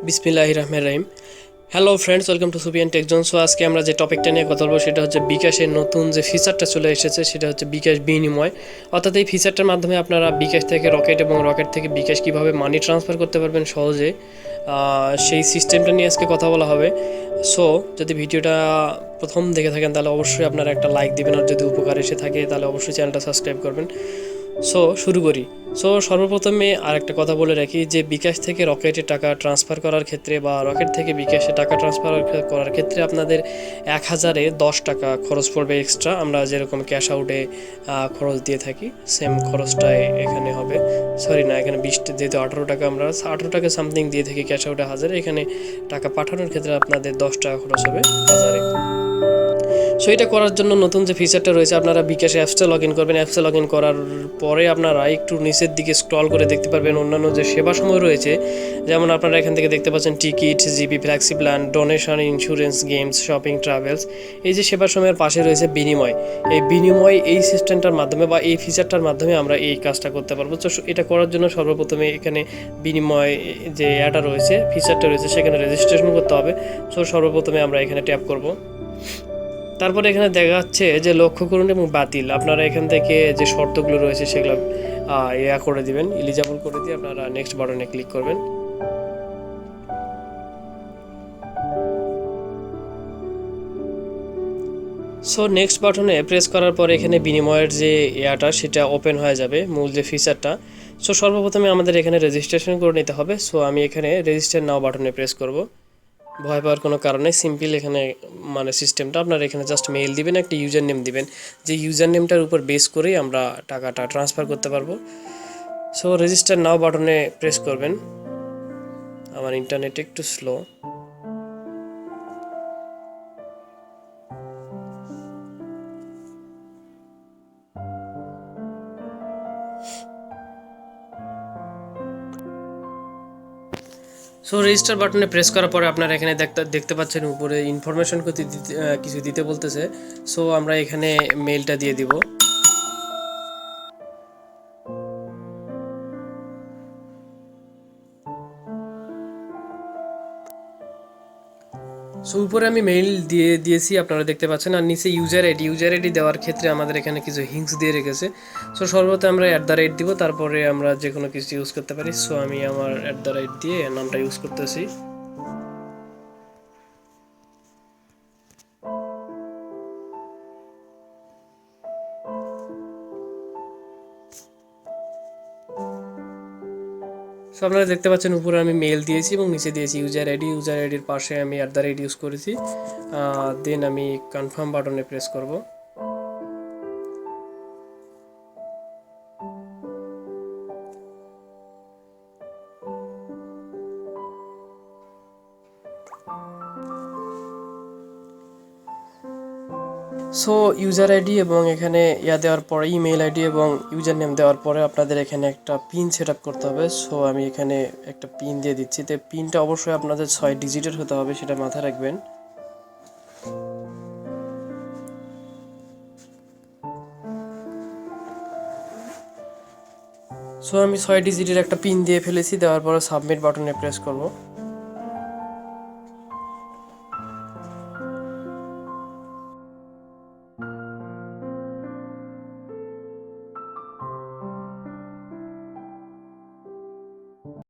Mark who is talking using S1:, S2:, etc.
S1: বিসমিল্লাহির রহমানির রহিম। Hello friends, welcome to Sufiyan tech zone. So আজকে আমরা যে টপিকটা নিয়ে কথা বলবো সেটা হচ্ছে বিকাশের নতুন যে ফিচারটা চলে এসেছে সেটা হচ্ছে বিকাশ বিনিময়। অর্থাৎ এই ফিচারটার মাধ্যমে আপনারা বিকাশ থেকে রকেট এবং রকেট থেকে বিকাশ কিভাবে মানি ট্রান্সফার করতে পারবেন সহজে, সেই সিস্টেমটা নিয়ে আজকে কথা বলা হবে। সো যদি ভিডিওটা প্রথম দেখে থাকেন তাহলে অবশ্যই আপনারা একটা লাইক দিবেন, আর যদি উপকার এসে থাকে তাহলে অবশ্যই চ্যানেলটা সাবস্ক্রাইব করবেন। সো শুরু করি। সো সর্বপ্রথমে আরেকটা কথা বলে রাখি যে বিকাশ থেকে রকেটে টাকা ট্রান্সফার করার ক্ষেত্রে বা রকেট থেকে বিকাশে টাকা ট্রান্সফার করার ক্ষেত্রে আপনাদের 1000-এ 10 টাকা খরচ পড়বে এক্সট্রা। আমরা যেরকম ক্যাশ আউটে খরচ দিয়ে থাকি সেম খরচটাই এখানে হবে। সরি না, এখানে 20 যেহেতু 18 টাকা, আমরা 18 টাকা সামথিং দিয়ে থাকি ক্যাশ আউটে 1000, এখানে টাকা পাঠানোর ক্ষেত্রে আপনাদের 10 টাকা খরচ হবে 1000-এ। সো এটা করার জন্য নতুন যে ফিচারটা রয়েছে, আপনারা বিকাশ অ্যাপসে লগ ইন করবেন। অ্যাপসে লগ ইন করার পরে আপনারা একটু নিচের দিকে স্ক্রল করে দেখতে পারবেন অন্যান্য যে সেবা সময় রয়েছে। যেমন আপনারা এখান থেকে দেখতে পাচ্ছেন ticket, GB, flexi plan, donation, insurance, games, shopping, travels. এই যে সেবা সময়ের পাশে রয়েছে বিনিময়। এই বিনিময় এই সিস্টেমটার মাধ্যমে বা এই ফিচারটার মাধ্যমে আমরা এই কাজটা করতে পারবো। তো এটা করার জন্য সর্বপ্রথমে এখানে বিনিময় যে অ্যাডটা রয়েছে, ফিচারটা রয়েছে, সেখানে রেজিস্ট্রেশন করতে হবে। সো সর্বপ্রথমে আমরা এখানে ট্যাপ করব। তারপরে এখানে দেখা যাচ্ছে যে লক্ষ্য করুন এবং বাতিল। আপনারা এখান থেকে যে শর্তগুলো রয়েছে সেগুলো করে দিবেন, এলিজিবল করে দিয়ে আপনারা নেক্সট বাটনে ক্লিক করবেন। সো নেক্সট বাটনে প্রেস করার পরে এখানে বিনিময়ের যে সেটা ওপেন হয়ে যাবে, মূল যে ফিচারটা। সো সর্বপ্রথমে আমাদের এখানে রেজিস্ট্রেশন করে নিতে হবে। সো আমি এখানে রেজিস্টার নাও বাটনে প্রেস করব। ভয় পাওয়ার কোনো কারণ নেই, সিম্পল এখানে মানে সিস্টেমটা আপনারা এখানে জাস্ট মেইল দিবেন, একটা ইউজার নেম দিবেন, যে ইউজার নেমটার উপর বেস করেই আমরা টাকাটা ট্রান্সফার করতে পারবো। সো রেজিস্টার নাও বাটনে প্রেস করবেন। আমার ইন্টারনেট একটু স্লো। সো রেজিস্টার বাটনে প্রেস করার পরে আপনারা এখানে দেখতে পাচ্ছেন উপরে ইনফরমেশন কিছু দিতে বলতেছে। সো আমরা এখানে মেইলটা দিয়ে দিব। সো উপরে আমি মেইল দিয়েছি, আপনারা দেখতে পাচ্ছেন। আর নিচে ইউজার আইডি দেওয়ার ক্ষেত্রে আমাদের এখানে কিছু হিংস দিয়ে রেখেছে। সো সর্বপ্রথম আমরা @ দিব, তারপরে আমরা যে কোনো কিছু ইউজ করতে পারি। সো আমি আমার @ দিয়ে নামটা ইউজ করতেছি। সো আপনারা দেখতে পাচ্ছেন উপরে আমি মেল দিয়েছি এবং নিচে দিয়েছি ইউজার আইডির পাশে আমি @ ইউজ করেছি। দেন আমি কনফার্ম বাটনে প্রেস করব। সো ইউজার আইডি এবং এখানে দেওয়ার পরে ইমেল আইডি এবং ইউজার নেম দেওয়ার পরে আপনাদের এখানে একটা পিন সেট আপ করতে হবে। সো আমি এখানে একটা পিন দিয়ে দিচ্ছি। তো পিনটা অবশ্যই আপনাদের 6 ডিজিটের হতে হবে, সেটা মাথায় রাখবেন। সো আমি 6 ডিজিটের একটা পিন দিয়ে ফেলেছি। দেওয়ার পরে সাবমিট বাটনে প্রেস করব।